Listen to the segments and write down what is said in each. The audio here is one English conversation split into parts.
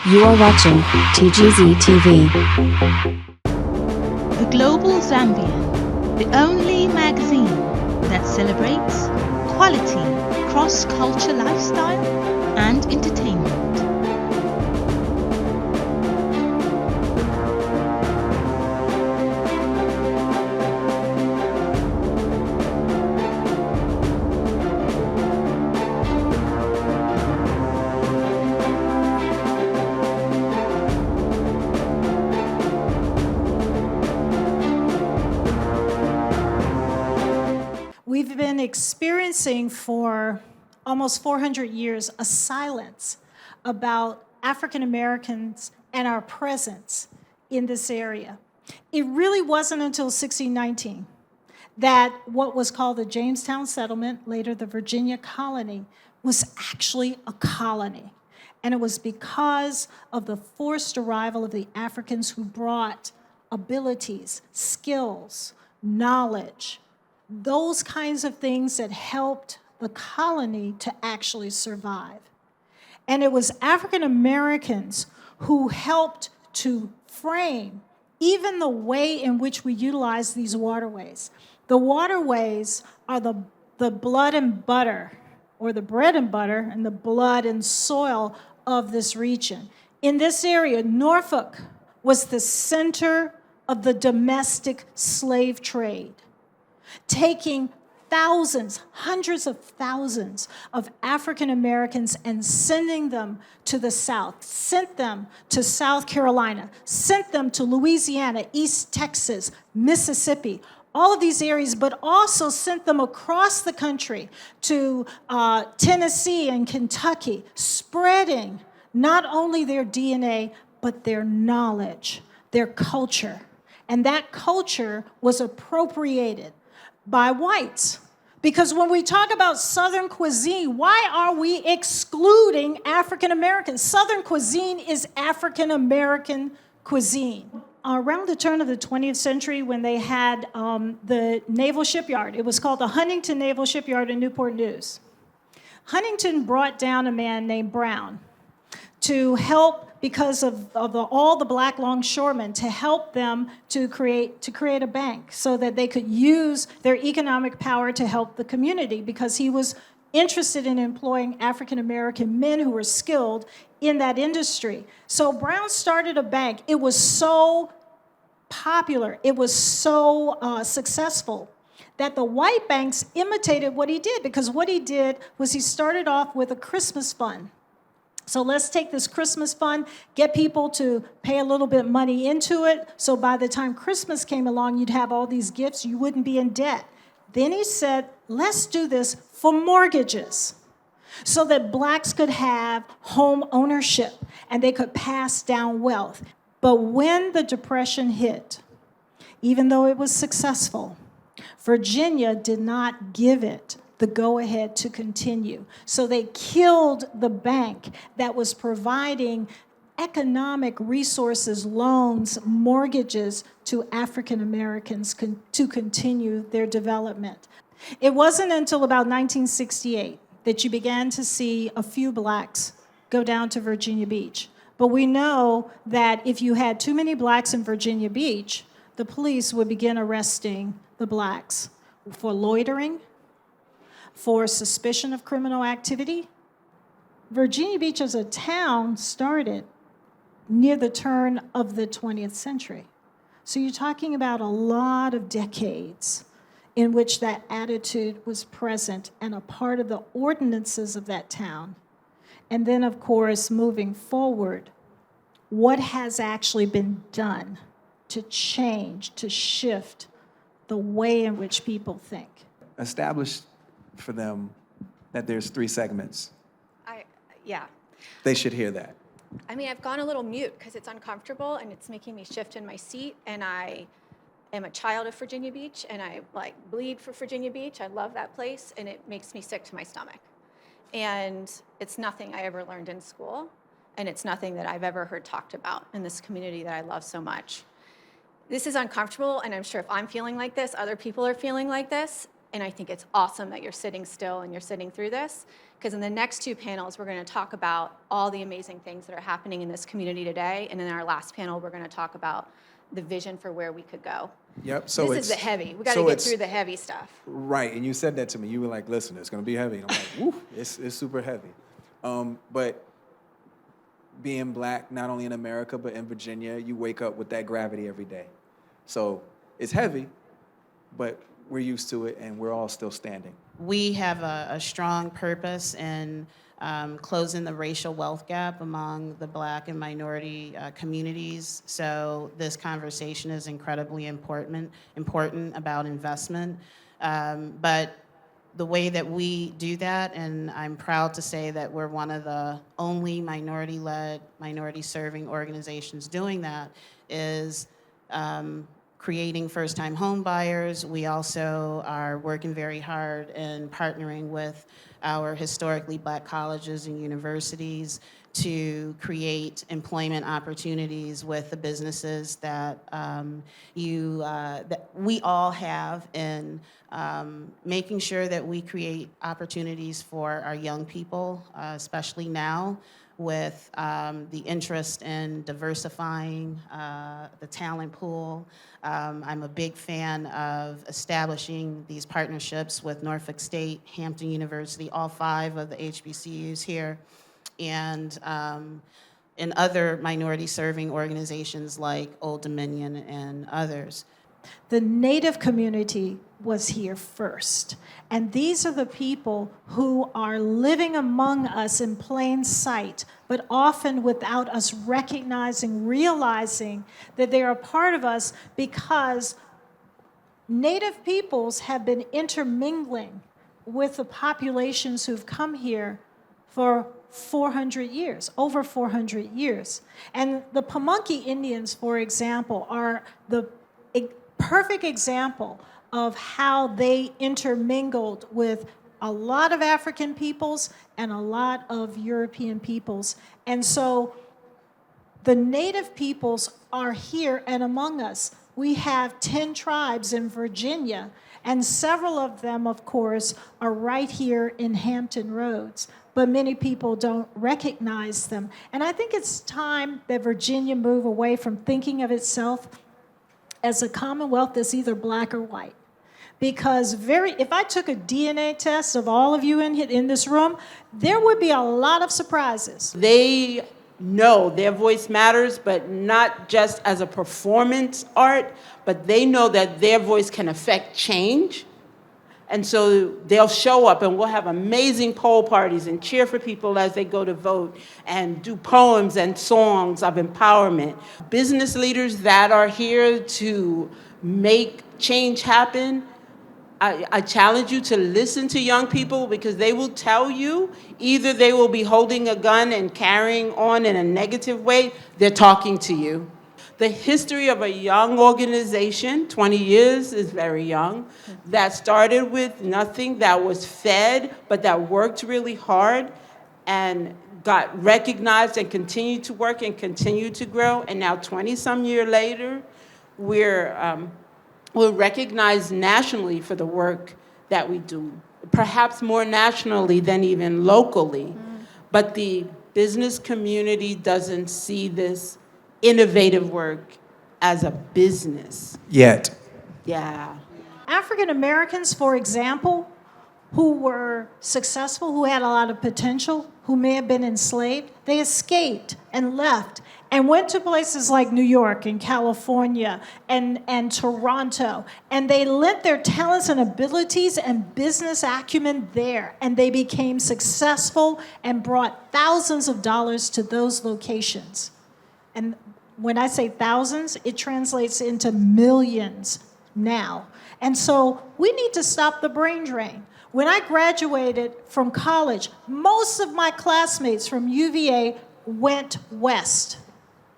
You are watching TGZ TV. The Global Zambian, the only magazine that celebrates quality, cross-culture lifestyle and entertainment. We've been experiencing for almost 400 years a silence about African Americans and our presence in this area. It really wasn't until 1619 that what was called the Jamestown Settlement, later the Virginia Colony, was actually a colony. And it was because of the forced arrival of the Africans who brought abilities, skills, knowledge, those kinds of things that helped the colony to actually survive. And it was African Americans who helped to frame even the way in which we utilize these waterways. The waterways are the blood and butter, or the bread and butter, and the blood and soil of this region. In this area, Norfolk was the center of the domestic slave trade, taking thousands, hundreds of thousands of African Americans and sending them to the South, sent them to South Carolina, sent them to Louisiana, East Texas, Mississippi, all of these areas, but also sent them across the country to Tennessee and Kentucky, spreading not only their DNA, but their knowledge, their culture. And that culture was appropriated by whites. Because when we talk about Southern cuisine, why are we excluding African Americans? Southern cuisine is African American cuisine. Around the turn of the 20th century, when they had the naval shipyard, it was called the Huntington Naval Shipyard in Newport News. Huntington brought down a man named Brown to help, because of all the black longshoremen, to help them to create a bank so that they could use their economic power to help the community, because he was interested in employing African American men who were skilled in that industry. So Brown started a bank. It was so popular, it was so successful that the white banks imitated what he did, because what he did was he started off with a Christmas fund. So let's take this Christmas fund, get people to pay a little bit of money into it, so by the time Christmas came along, you'd have all these gifts, you wouldn't be in debt. Then he said, let's do this for mortgages, so that blacks could have home ownership and they could pass down wealth. But when the Depression hit, even though it was successful, Virginia did not give it the go-ahead to continue. So they killed the bank that was providing economic resources, loans, mortgages to African Americans to continue their development. It wasn't until about 1968 that you began to see a few blacks go down to Virginia Beach. But we know that if you had too many blacks in Virginia Beach, the police would begin arresting the blacks for loitering, for suspicion of criminal activity. Virginia Beach as a town started near the turn of the 20th century. So you're talking about a lot of decades in which that attitude was present and a part of the ordinances of that town. And then, of course, moving forward, what has actually been done to change, to shift the way in which people think? Established for them that there's 3 segments. Yeah. They should hear that. I mean, I've gone a little mute because it's uncomfortable and it's making me shift in my seat, and I am a child of Virginia Beach, and I bleed for Virginia Beach. I love that place, and it makes me sick to my stomach. And it's nothing I ever learned in school, and it's nothing that I've ever heard talked about in this community that I love so much. This is uncomfortable, and I'm sure if I'm feeling like this, other people are feeling like this. And I think it's awesome that you're sitting still and you're sitting through this, because in the next two panels, we're going to talk about all the amazing things that are happening in this community today. And in our last panel, we're going to talk about the vision for where we could go. Yep. So this is the heavy. We got to get through the heavy stuff. Right. And you said that to me. You were like, listen, it's going to be heavy. And I'm like, woo, it's super heavy. But being black, not only in America, but in Virginia, you wake up with that gravity every day. So it's heavy, but we're used to it, and we're all still standing. We have a strong purpose in closing the racial wealth gap among the Black and minority communities. So this conversation is incredibly important about investment. But the way that we do that, and I'm proud to say that we're one of the only minority-led, minority-serving organizations doing that, is creating first-time home buyers. We also are working very hard in partnering with our historically Black colleges and universities to create employment opportunities with the businesses that that we all have, in making sure that we create opportunities for our young people, especially now with the interest in diversifying the talent pool. I'm a big fan of establishing these partnerships with Norfolk State, Hampton University, all 5 of the HBCUs here, and in other minority-serving organizations like Old Dominion and others. The Native community was here first. And these are the people who are living among us in plain sight, but often without us recognizing, realizing that they are a part of us, because Native peoples have been intermingling with the populations who've come here for 400 years, over 400 years. And the Pamunkey Indians, for example, are the perfect example of how they intermingled with a lot of African peoples and a lot of European peoples. And so the Native peoples are here and among us. We have 10 tribes in Virginia, and several of them, of course, are right here in Hampton Roads, but many people don't recognize them. And I think it's time that Virginia move away from thinking of itself as a commonwealth that's either black or white. Because if I took a DNA test of all of you in this room, there would be a lot of surprises. They know their voice matters, but not just as a performance art, but they know that their voice can affect change. And so they'll show up, and we'll have amazing poll parties and cheer for people as they go to vote and do poems and songs of empowerment. Business leaders that are here to make change happen, I challenge you to listen to young people, because they will tell you either they will be holding a gun and carrying on in a negative way, they're talking to you. The history of a young organization, 20 years is very young, that started with nothing, that was fed, but that worked really hard and got recognized and continued to work and continued to grow. And now 20-some years later, we're recognized nationally for the work that we do, perhaps more nationally than even locally. But the business community doesn't see this innovative work as a business. Yet. Yeah. African Americans, for example, who were successful, who had a lot of potential, who may have been enslaved, they escaped and left and went to places like New York and California and Toronto, and they lent their talents and abilities and business acumen there, and they became successful and brought thousands of dollars to those locations. And when I say thousands, it translates into millions now. And so we need to stop the brain drain. When I graduated from college, most of my classmates from UVA went west.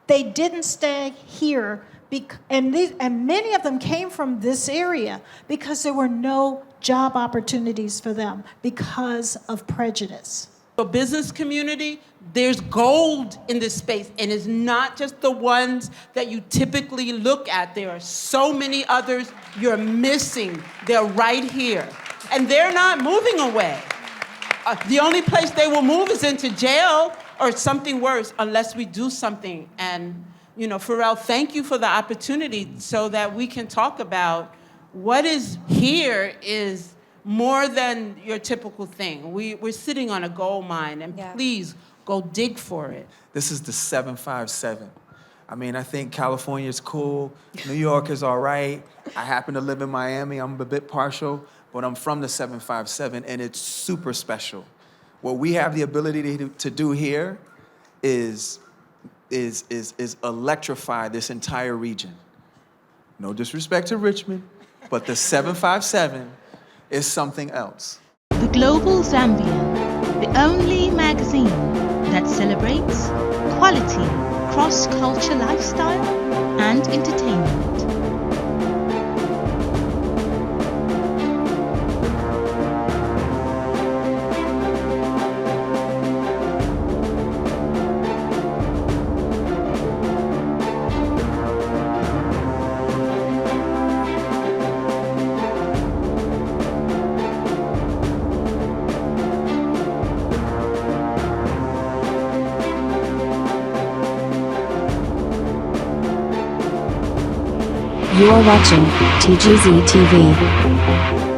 They didn't stay here, and many of them came from this area because there were no job opportunities for them because of prejudice. The business community, there's gold in this space, and it's not just the ones that you typically look at. There are so many others you're missing. They're right here. And they're not moving away. The only place they will move is into jail or something worse unless we do something. And, Pharrell, thank you for the opportunity so that we can talk about what is here is more than your typical thing. We're sitting on a gold mine, and please go dig for it. This is the 757. I mean, I think California's cool. New York is all right. I happen to live in Miami. I'm a bit partial, but I'm from the 757, and it's super special. What we have the ability to do here is electrify this entire region. No disrespect to Richmond, but the 757 is something else. The Global Zambian, the only magazine that celebrates quality, cross-culture lifestyle and entertainment. You are watching TGZ TV.